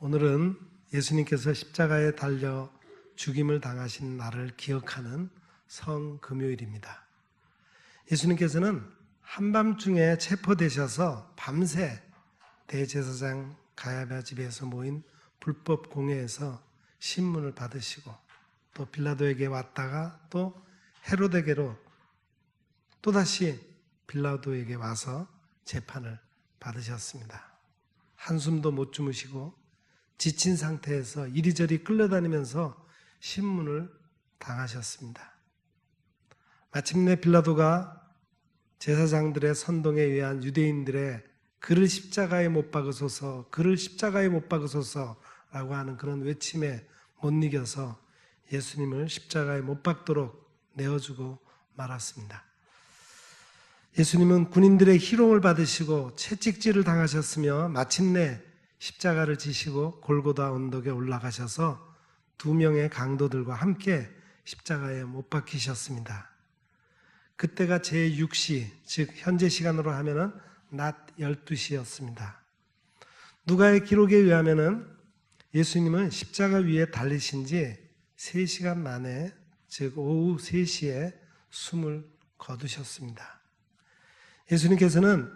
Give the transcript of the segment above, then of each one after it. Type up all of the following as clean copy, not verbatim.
오늘은 예수님께서 십자가에 달려 죽임을 당하신 날을 기억하는 성금요일입니다. 예수님께서는 한밤중에 체포되셔서 밤새 대제사장 가야바 집에서 모인 불법 공회에서 신문을 받으시고 또 빌라도에게 왔다가 또 헤로데게로 또다시 빌라도에게 와서 재판을 받으셨습니다. 한숨도 못 주무시고 지친 상태에서 이리저리 끌려다니면서 신문을 당하셨습니다. 마침내 빌라도가 제사장들의 선동에 의한 유대인들의 그를 십자가에 못 박으소서, 그를 십자가에 못 박으소서라고 하는 그런 외침에 못 이겨서 예수님을 십자가에 못 박도록 내어주고 말았습니다. 예수님은 군인들의 희롱을 받으시고 채찍질을 당하셨으며 마침내 십자가를 지시고 골고다 언덕에 올라가셔서 2명의 강도들과 함께 십자가에 못 박히셨습니다. 그때가 제6시, 즉 현재 시간으로 하면은 낮 12시였습니다. 누가의 기록에 의하면은 예수님은 십자가 위에 달리신 지 3시간 만에, 즉 오후 3시에 숨을 거두셨습니다. 예수님께서는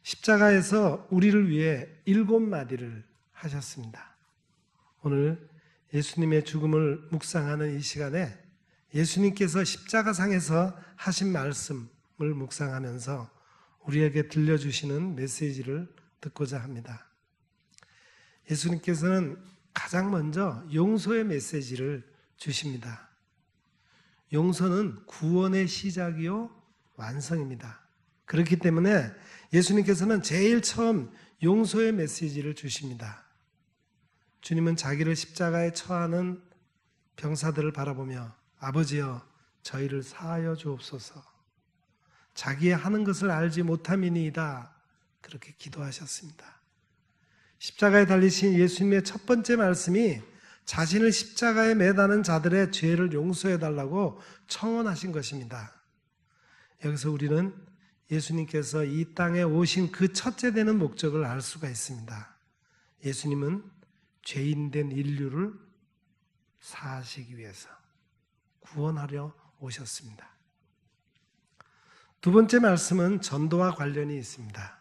십자가에서 우리를 위해 7마디를 하셨습니다. 오늘 예수님의 죽음을 묵상하는 이 시간에 예수님께서 십자가상에서 하신 말씀을 묵상하면서 우리에게 들려주시는 메시지를 듣고자 합니다. 예수님께서는 가장 먼저 용서의 메시지를 주십니다. 용서는 구원의 시작이요 완성입니다. 그렇기 때문에 예수님께서는 제일 처음 용서의 메시지를 주십니다. 주님은 자기를 십자가에 처하는 병사들을 바라보며 아버지여 저희를 사하여 주옵소서, 자기의 하는 것을 알지 못함이니이다, 그렇게 기도하셨습니다. 십자가에 달리신 예수님의 첫 번째 말씀이 자신을 십자가에 매다는 자들의 죄를 용서해달라고 청원하신 것입니다. 여기서 우리는 예수님께서 이 땅에 오신 그 첫째 되는 목적을 알 수가 있습니다. 예수님은 죄인된 인류를 사하시기 위해서 구원하려 오셨습니다. 두 번째 말씀은 전도와 관련이 있습니다.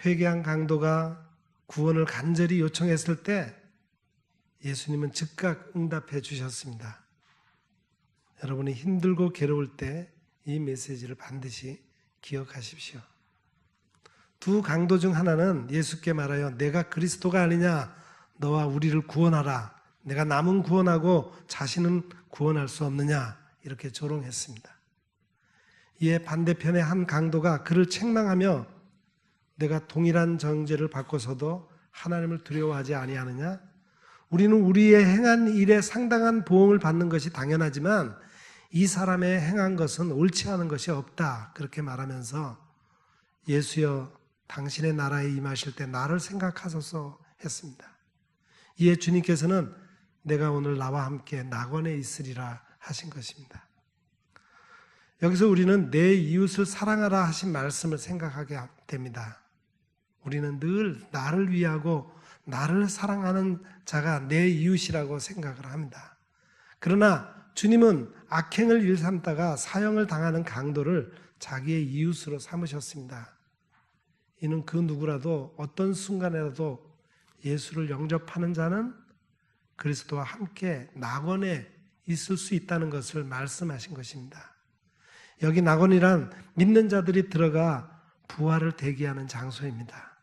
회개한 강도가 구원을 간절히 요청했을 때 예수님은 즉각 응답해 주셨습니다. 여러분이 힘들고 괴로울 때 이 메시지를 반드시 기억하십시오. 두 강도 중 하나는 예수께 말하여 내가 그리스도가 아니냐, 너와 우리를 구원하라, 내가 남은 구원하고 자신은 구원할 수 없느냐, 이렇게 조롱했습니다. 이에 반대편의 한 강도가 그를 책망하며 내가 동일한 정죄를 받고서도 하나님을 두려워하지 아니하느냐, 우리는 우리의 행한 일에 상당한 보응을 받는 것이 당연하지만 이 사람의 행한 것은 옳지 않은 것이 없다, 그렇게 말하면서 예수여 당신의 나라에 임하실 때 나를 생각하소서 했습니다. 이에 주님께서는 내가 오늘 나와 함께 낙원에 있으리라 하신 것입니다. 여기서 우리는 내 이웃을 사랑하라 하신 말씀을 생각하게 됩니다. 우리는 늘 나를 위하고 나를 사랑하는 자가 내 이웃이라고 생각을 합니다. 그러나 주님은 악행을 일삼다가 사형을 당하는 강도를 자기의 이웃으로 삼으셨습니다. 이는 그 누구라도 어떤 순간에라도 예수를 영접하는 자는 그리스도와 함께 낙원에 있을 수 있다는 것을 말씀하신 것입니다. 여기 낙원이란 믿는 자들이 들어가 부활을 대기하는 장소입니다.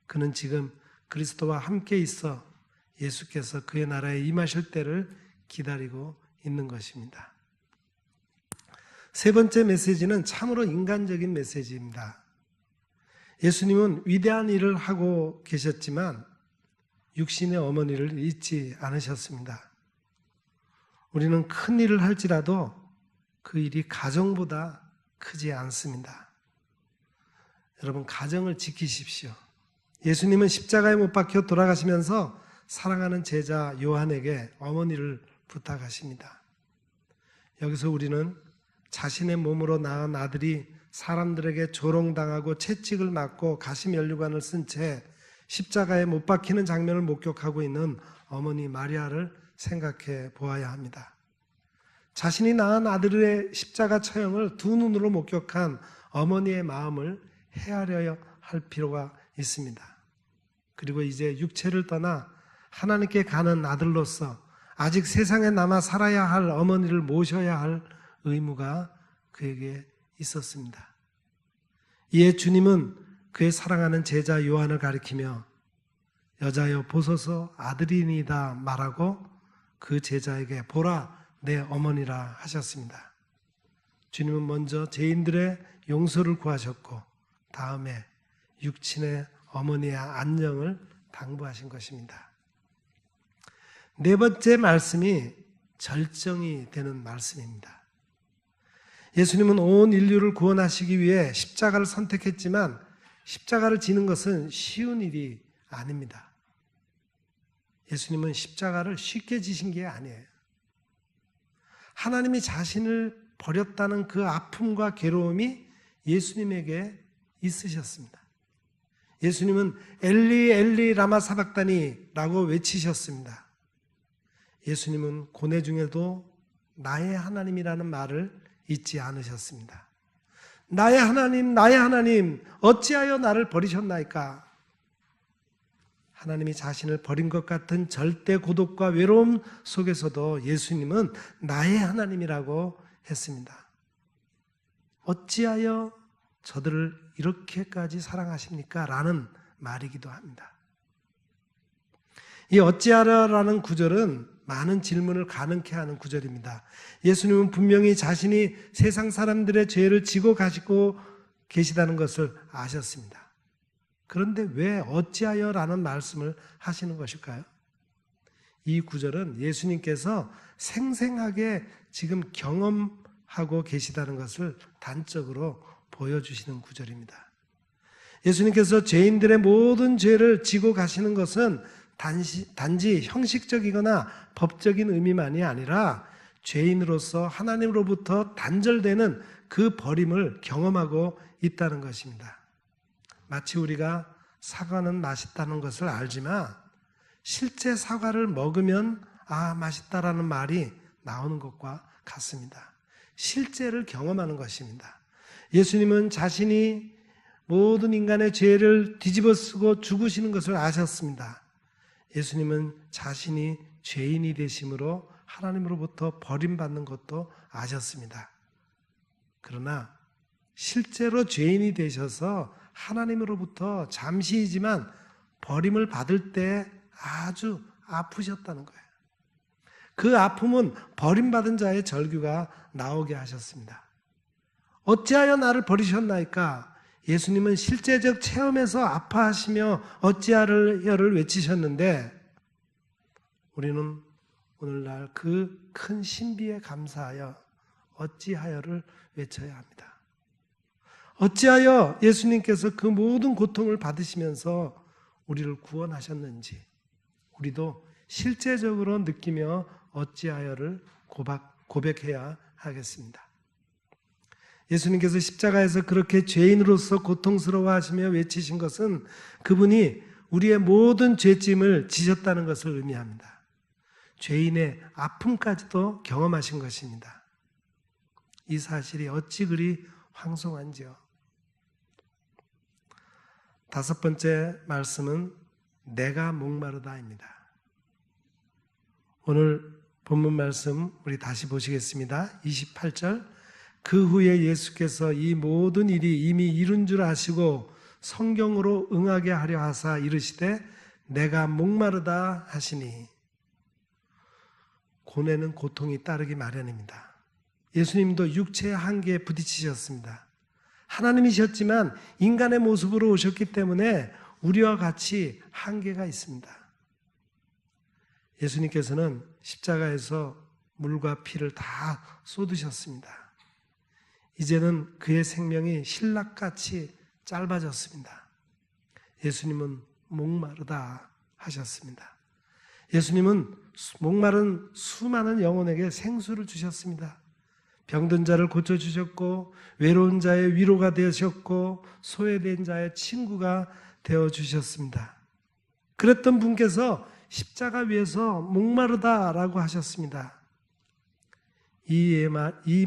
그는 지금 그리스도와 함께 있어 예수께서 그의 나라에 임하실 때를 기다리고 있는 것입니다. 세 번째 메시지는 참으로 인간적인 메시지입니다. 예수님은 위대한 일을 하고 계셨지만 육신의 어머니를 잊지 않으셨습니다. 우리는 큰 일을 할지라도 그 일이 가정보다 크지 않습니다. 여러분, 가정을 지키십시오. 예수님은 십자가에 못 박혀 돌아가시면서 사랑하는 제자 요한에게 어머니를 부탁하십니다. 여기서 우리는 자신의 몸으로 낳은 아들이 사람들에게 조롱당하고 채찍을 맞고 가시면류관을 쓴 채 십자가에 못 박히는 장면을 목격하고 있는 어머니 마리아를 생각해 보아야 합니다. 자신이 낳은 아들의 십자가 처형을 두 눈으로 목격한 어머니의 마음을 헤아려야 할 필요가 있습니다. 그리고 이제 육체를 떠나 하나님께 가는 아들로서 아직 세상에 남아 살아야 할 어머니를 모셔야 할 의무가 그에게 있었습니다. 이에 주님은 그의 사랑하는 제자 요한을 가리키며 여자여 보소서 아들이니이다 말하고 그 제자에게 보라 내 어머니라 하셨습니다. 주님은 먼저 죄인들의 용서를 구하셨고 다음에 육친의 어머니의 안녕을 당부하신 것입니다. 네 번째 말씀이 절정이 되는 말씀입니다. 예수님은 온 인류를 구원하시기 위해 십자가를 선택했지만 십자가를 지는 것은 쉬운 일이 아닙니다. 예수님은 십자가를 쉽게 지신 게 아니에요. 하나님이 자신을 버렸다는 그 아픔과 괴로움이 예수님에게 있으셨습니다. 예수님은 엘리 엘리 라마 사박다니라고 외치셨습니다. 예수님은 고뇌 중에도 나의 하나님이라는 말을 잊지 않으셨습니다. 나의 하나님 어찌하여 나를 버리셨나이까? 하나님이 자신을 버린 것 같은 절대 고독과 외로움 속에서도 예수님은 나의 하나님이라고 했습니다. 어찌하여 저들을 이렇게까지 사랑하십니까? 라는 말이기도 합니다. 이 어찌하여라는 구절은 많은 질문을 가능케 하는 구절입니다. 예수님은 분명히 자신이 세상 사람들의 죄를 지고 가시고 계시다는 것을 아셨습니다. 그런데 왜 어찌하여라는 말씀을 하시는 것일까요? 이 구절은 예수님께서 생생하게 지금 경험하고 계시다는 것을 단적으로 보여주시는 구절입니다. 예수님께서 죄인들의 모든 죄를 지고 가시는 것은 단지 형식적이거나 법적인 의미만이 아니라 죄인으로서 하나님으로부터 단절되는 그 버림을 경험하고 있다는 것입니다. 마치 우리가 사과는 맛있다는 것을 알지만 실제 사과를 먹으면 맛있다라는 말이 나오는 것과 같습니다. 실제를 경험하는 것입니다. 예수님은 자신이 모든 인간의 죄를 뒤집어쓰고 죽으시는 것을 아셨습니다. 예수님은 자신이 죄인이 되심으로 하나님으로부터 버림받는 것도 아셨습니다. 그러나 실제로 죄인이 되셔서 하나님으로부터 잠시이지만 버림을 받을 때 아주 아프셨다는 거예요. 그 아픔은 버림받은 자의 절규가 나오게 하셨습니다. 어찌하여 나를 버리셨나이까? 예수님은 실제적 체험에서 아파하시며 어찌하여를 외치셨는데 우리는 오늘날 그 큰 신비에 감사하여 어찌하여를 외쳐야 합니다. 어찌하여 예수님께서 그 모든 고통을 받으시면서 우리를 구원하셨는지 우리도 실제적으로 느끼며 어찌하여를 고백해야 하겠습니다. 예수님께서 십자가에서 그렇게 죄인으로서 고통스러워하시며 외치신 것은 그분이 우리의 모든 죄짐을 지셨다는 것을 의미합니다. 죄인의 아픔까지도 경험하신 것입니다. 이 사실이 어찌 그리 황송한지요. 다섯 번째 말씀은 내가 목마르다입니다. 오늘 본문 말씀 우리 다시 보시겠습니다. 28절 그 후에 예수께서 이 모든 일이 이미 이룬 줄 아시고 성경으로 응하게 하려 하사 이르시되 내가 목마르다 하시니 고뇌는 고통이 따르기 마련입니다. 예수님도 육체의 한계에 부딪히셨습니다. 하나님이셨지만 인간의 모습으로 오셨기 때문에 우리와 같이 한계가 있습니다. 예수님께서는 십자가에서 물과 피를 다 쏟으셨습니다. 이제는 그의 생명이 신락같이 짧아졌습니다. 예수님은 목마르다 하셨습니다. 예수님은 목마른 수많은 영혼에게 생수를 주셨습니다. 병든 자를 고쳐주셨고 외로운 자의 위로가 되셨고 소외된 자의 친구가 되어주셨습니다. 그랬던 분께서 십자가 위에서 목마르다라고 하셨습니다. 이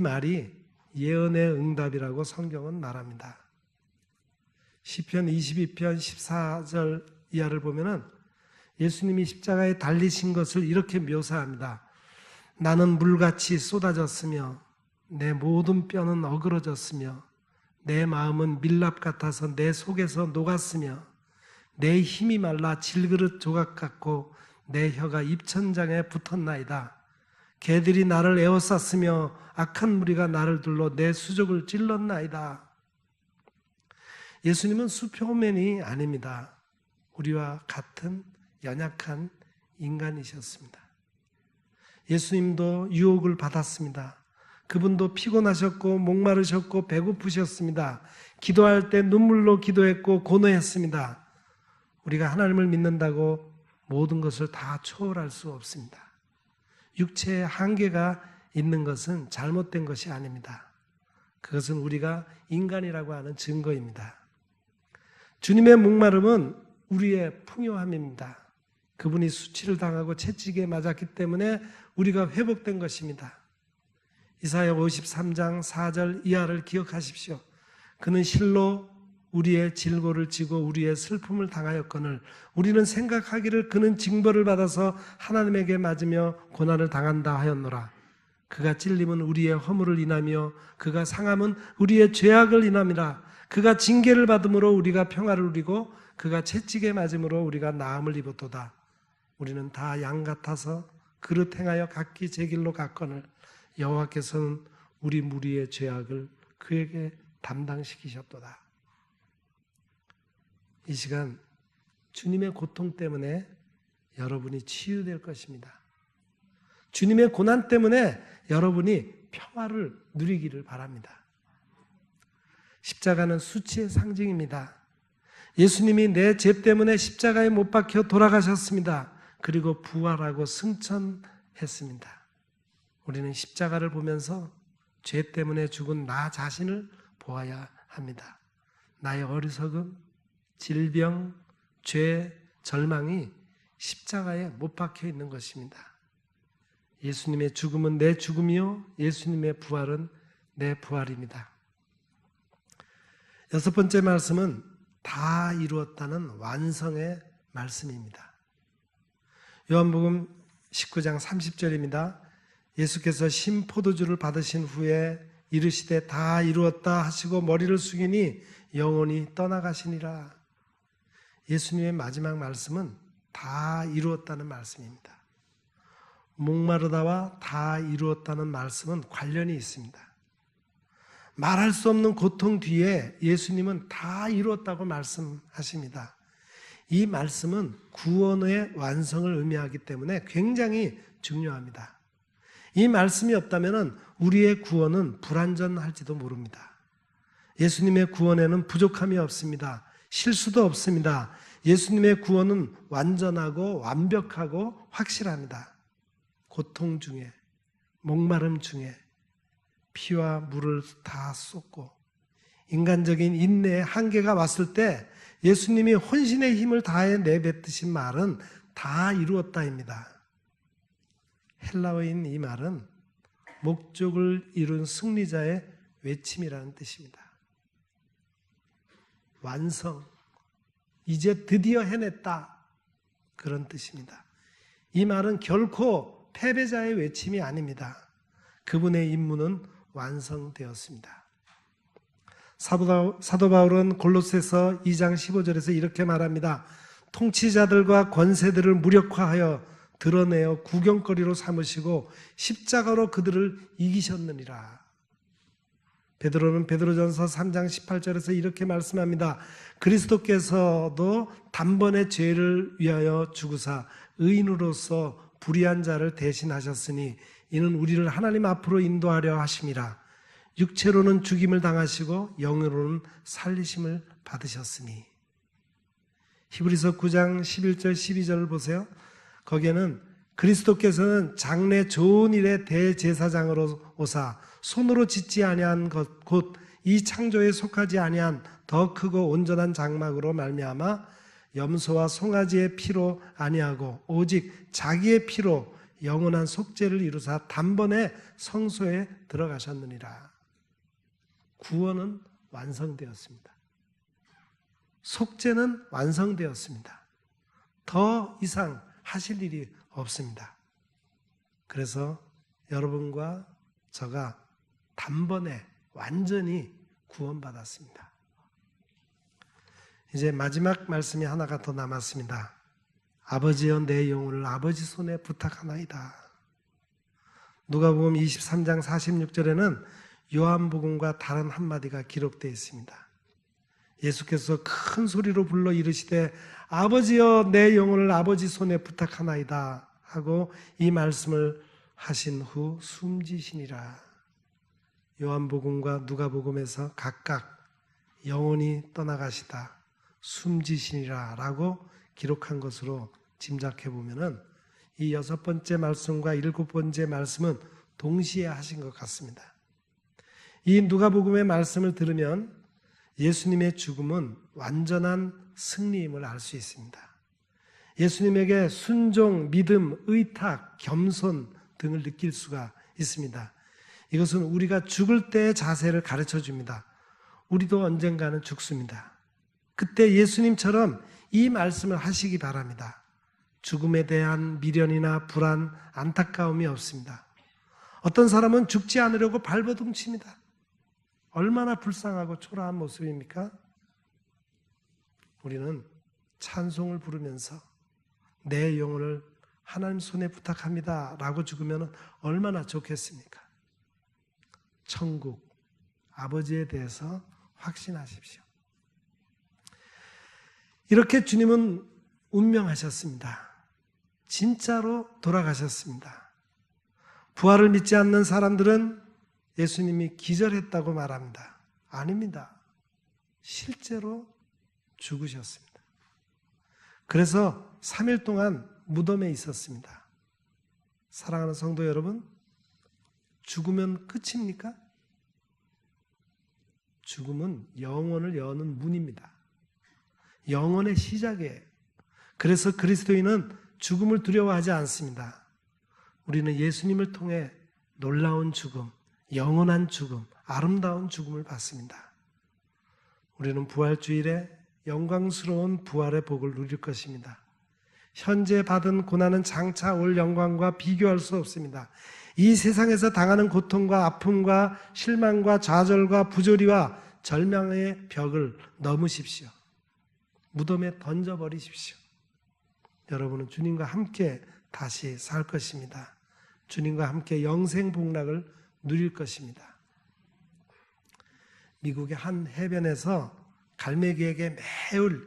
말이 예언의 응답이라고 성경은 말합니다. 시편 22편 14절 이하를 보면은 예수님이 십자가에 달리신 것을 이렇게 묘사합니다. 나는 물같이 쏟아졌으며 내 모든 뼈는 어그러졌으며 내 마음은 밀랍 같아서 내 속에서 녹았으며 내 힘이 말라 질그릇 조각 같고 내 혀가 입천장에 붙었나이다. 개들이 나를 에워쌌으며 악한 무리가 나를 둘러 내 수족을 찔렀나이다. 예수님은 슈퍼맨이 아닙니다. 우리와 같은 연약한 인간이셨습니다. 예수님도 유혹을 받았습니다. 그분도 피곤하셨고 목마르셨고 배고프셨습니다. 기도할 때 눈물로 기도했고 고뇌했습니다. 우리가 하나님을 믿는다고 모든 것을 다 초월할 수 없습니다. 육체의 한계가 있는 것은 잘못된 것이 아닙니다. 그것은 우리가 인간이라고 하는 증거입니다. 주님의 목마름은 우리의 풍요함입니다. 그분이 수치를 당하고 채찍에 맞았기 때문에 우리가 회복된 것입니다. 이사야 53장 4절 이하를 기억하십시오. 그는 실로 우리의 질고를 지고 우리의 슬픔을 당하였거늘 우리는 생각하기를 그는 징벌을 받아서 하나님에게 맞으며 고난을 당한다 하였노라. 그가 찔림은 우리의 허물을 인하며 그가 상함은 우리의 죄악을 인함이라. 그가 징계를 받음으로 우리가 평화를 누리고 그가 채찍에 맞음으로 우리가 나음을 입었도다. 우리는 다 양 같아서 그릇 행하여 각기 제 길로 갔거늘 여호와께서는 우리 무리의 죄악을 그에게 담당시키셨도다. 이 시간 주님의 고통 때문에 여러분이 치유될 것입니다. 주님의 고난 때문에 여러분이 평화를 누리기를 바랍니다. 십자가는 수치의 상징입니다. 예수님이 내 죄 때문에 십자가에 못 박혀 돌아가셨습니다. 그리고 부활하고 승천했습니다. 우리는 십자가를 보면서 죄 때문에 죽은 나 자신을 보아야 합니다. 나의 어리석음, 질병, 죄, 절망이 십자가에 못 박혀 있는 것입니다. 예수님의 죽음은 내 죽음이요 예수님의 부활은 내 부활입니다. 여섯 번째 말씀은 다 이루었다는 완성의 말씀입니다. 요한복음 19장 30절입니다. 예수께서 신포도주를 받으신 후에 이르시되 다 이루었다 하시고 머리를 숙이니 영혼이 떠나가시니라. 예수님의 마지막 말씀은 다 이루었다는 말씀입니다. 목마르다와 다 이루었다는 말씀은 관련이 있습니다. 말할 수 없는 고통 뒤에 예수님은 다 이루었다고 말씀하십니다. 이 말씀은 구원의 완성을 의미하기 때문에 굉장히 중요합니다. 이 말씀이 없다면 우리의 구원은 불완전할지도 모릅니다. 예수님의 구원에는 부족함이 없습니다. 실수도 없습니다. 예수님의 구원은 완전하고 완벽하고 확실합니다. 고통 중에, 목마름 중에 피와 물을 다 쏟고 인간적인 인내의 한계가 왔을 때 예수님이 혼신의 힘을 다해 내뱉으신 말은 다 이루었다입니다. 헬라어인 이 말은 목적을 이룬 승리자의 외침이라는 뜻입니다. 완성, 이제 드디어 해냈다, 그런 뜻입니다. 이 말은 결코 패배자의 외침이 아닙니다. 그분의 임무는 완성되었습니다. 사도 바울은 골로새서 2장 15절에서 이렇게 말합니다. 통치자들과 권세들을 무력화하여 드러내어 구경거리로 삼으시고 십자가로 그들을 이기셨느니라. 베드로는 베드로전서 3장 18절에서 이렇게 말씀합니다. 그리스도께서도 단번에 죄를 위하여 죽으사 의인으로서 불의한 자를 대신하셨으니 이는 우리를 하나님 앞으로 인도하려 하심이라. 육체로는 죽임을 당하시고 영으로는 살리심을 받으셨으니. 히브리서 9장 11절 12절을 보세요. 거기에는 그리스도께서는 장래 좋은 일의 대제사장으로 오사 손으로 짓지 아니한 것 곧 이 창조에 속하지 아니한 더 크고 온전한 장막으로 말미암아 염소와 송아지의 피로 아니하고 오직 자기의 피로 영원한 속죄를 이루사 단번에 성소에 들어가셨느니라. 구원은 완성되었습니다. 속죄는 완성되었습니다. 더 이상 하실 일이 없습니다. 그래서 여러분과 저가 단번에 완전히 구원받았습니다. 이제 마지막 말씀이 하나가 더 남았습니다. 아버지여 내 영혼을 아버지 손에 부탁하나이다. 누가복음 23장 46절에는 요한복음과 다른 한마디가 기록되어 있습니다. 예수께서 큰 소리로 불러 이르시되 아버지여 내 영혼을 아버지 손에 부탁하나이다 하고 이 말씀을 하신 후 숨지시니라. 요한복음과 누가복음에서 각각 영혼이 떠나가시다, 숨지시니라 라고 기록한 것으로 짐작해 보면은 이 6번째 말씀과 7번째 말씀은 동시에 하신 것 같습니다. 이 누가복음의 말씀을 들으면 예수님의 죽음은 완전한 승리임을 알 수 있습니다. 예수님에게 순종, 믿음, 의탁, 겸손 등을 느낄 수가 있습니다. 이것은 우리가 죽을 때의 자세를 가르쳐 줍니다. 우리도 언젠가는 죽습니다. 그때 예수님처럼 이 말씀을 하시기 바랍니다. 죽음에 대한 미련이나 불안, 안타까움이 없습니다. 어떤 사람은 죽지 않으려고 발버둥 칩니다. 얼마나 불쌍하고 초라한 모습입니까? 우리는 찬송을 부르면서 내 영혼을 하나님 손에 부탁합니다 라고 죽으면 얼마나 좋겠습니까? 천국, 아버지에 대해서 확신하십시오. 이렇게 주님은 운명하셨습니다. 진짜로 돌아가셨습니다. 부활을 믿지 않는 사람들은 예수님이 기절했다고 말합니다. 아닙니다. 실제로 죽으셨습니다. 그래서 3일 동안 무덤에 있었습니다. 사랑하는 성도 여러분, 죽으면 끝입니까? 죽음은 영혼을 여는 문입니다. 영혼의 시작이에요. 그래서 그리스도인은 죽음을 두려워하지 않습니다. 우리는 예수님을 통해 놀라운 죽음, 영원한 죽음, 아름다운 죽음을 받습니다. 우리는 부활주일에 영광스러운 부활의 복을 누릴 것입니다. 현재 받은 고난은 장차 올 영광과 비교할 수 없습니다. 이 세상에서 당하는 고통과 아픔과 실망과 좌절과 부조리와 절망의 벽을 넘으십시오. 무덤에 던져버리십시오. 여러분은 주님과 함께 다시 살 것입니다. 주님과 함께 영생 복락을 누릴 것입니다. 미국의 한 해변에서 갈매기에게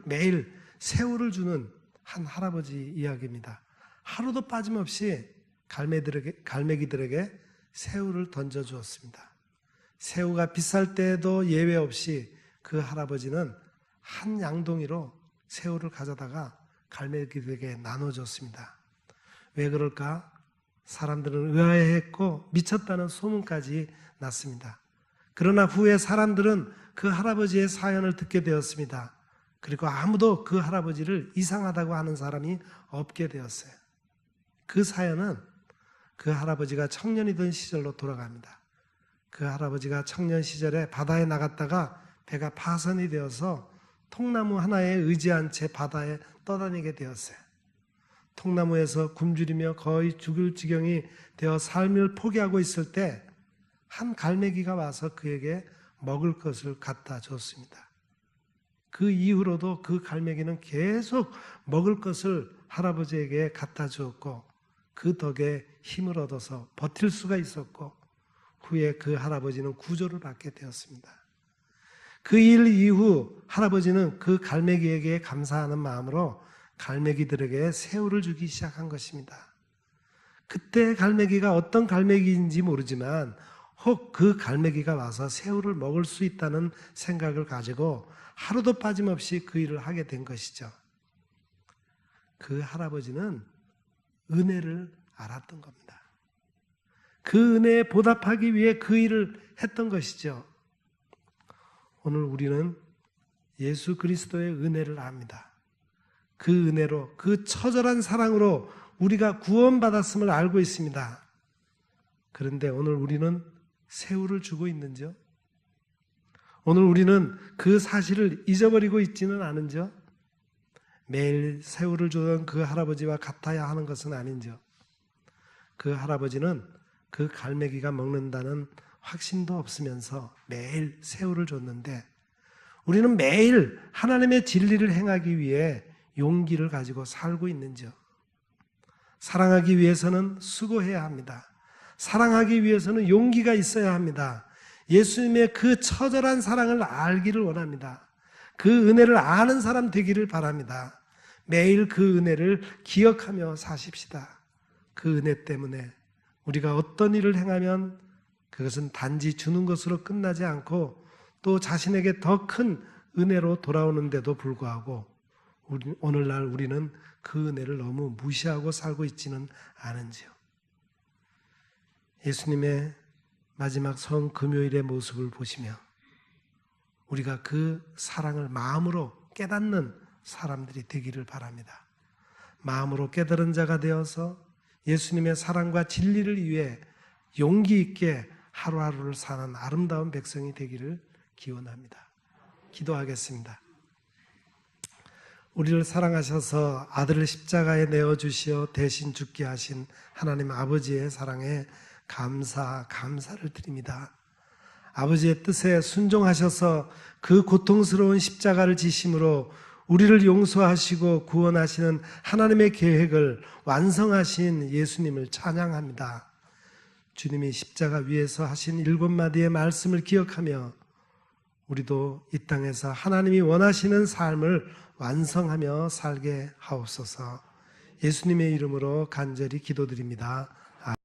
매일 새우를 주는 한 할아버지 이야기입니다. 하루도 빠짐없이 갈매기들에게 새우를 던져주었습니다. 새우가 비쌀 때에도 예외 없이 그 할아버지는 한 양동이로 새우를 가져다가 갈매기들에게 나눠줬습니다. 왜 그럴까? 사람들은 의아해했고 미쳤다는 소문까지 났습니다. 그러나 후에 사람들은 그 할아버지의 사연을 듣게 되었습니다. 그리고 아무도 그 할아버지를 이상하다고 하는 사람이 없게 되었어요. 그 사연은 그 할아버지가 청년이던 시절로 돌아갑니다. 그 할아버지가 청년 시절에 바다에 나갔다가 배가 파선이 되어서 통나무 하나에 의지한 채 바다에 떠다니게 되었어요. 통나무에서 굶주리며 거의 죽을 지경이 되어 삶을 포기하고 있을 때 한 갈매기가 와서 그에게 먹을 것을 갖다 줬습니다. 그 이후로도 그 갈매기는 계속 먹을 것을 할아버지에게 갖다 주었고 그 덕에 힘을 얻어서 버틸 수가 있었고 후에 그 할아버지는 구조를 받게 되었습니다. 그 일 이후 할아버지는 그 갈매기에게 감사하는 마음으로 갈매기들에게 새우를 주기 시작한 것입니다. 그때 갈매기가 어떤 갈매기인지 모르지만 혹 그 갈매기가 와서 새우를 먹을 수 있다는 생각을 가지고 하루도 빠짐없이 그 일을 하게 된 것이죠. 그 할아버지는 은혜를 알았던 겁니다. 그 은혜에 보답하기 위해 그 일을 했던 것이죠. 오늘 우리는 예수 그리스도의 은혜를 압니다. 그 은혜로, 그 처절한 사랑으로 우리가 구원받았음을 알고 있습니다. 그런데 오늘 우리는 새우를 주고 있는지요? 오늘 우리는 그 사실을 잊어버리고 있지는 않은지요? 매일 새우를 주던 그 할아버지와 같아야 하는 것은 아닌지요? 그 할아버지는 그 갈매기가 먹는다는 확신도 없으면서 매일 새우를 줬는데 우리는 매일 하나님의 진리를 행하기 위해 용기를 가지고 살고 있는지요? 사랑하기 위해서는 수고해야 합니다. 사랑하기 위해서는 용기가 있어야 합니다. 예수님의 그 처절한 사랑을 알기를 원합니다. 그 은혜를 아는 사람 되기를 바랍니다. 매일 그 은혜를 기억하며 사십시다. 그 은혜 때문에 우리가 어떤 일을 행하면 그것은 단지 주는 것으로 끝나지 않고 또 자신에게 더 큰 은혜로 돌아오는데도 불구하고 오늘날 우리는 그 은혜를 너무 무시하고 살고 있지는 않은지요. 예수님의 마지막 성금요일의 모습을 보시며 우리가 그 사랑을 마음으로 깨닫는 사람들이 되기를 바랍니다. 마음으로 깨달은 자가 되어서 예수님의 사랑과 진리를 위해 용기 있게 하루하루를 사는 아름다운 백성이 되기를 기원합니다. 기도하겠습니다. 우리를 사랑하셔서 아들을 십자가에 내어주시어 대신 죽게 하신 하나님 아버지의 사랑에 감사를 드립니다. 아버지의 뜻에 순종하셔서 그 고통스러운 십자가를 지심으로 우리를 용서하시고 구원하시는 하나님의 계획을 완성하신 예수님을 찬양합니다. 주님이 십자가 위에서 하신 7마디의 말씀을 기억하며 우리도 이 땅에서 하나님이 원하시는 삶을 완성하며 살게 하옵소서. 예수님의 이름으로 간절히 기도드립니다.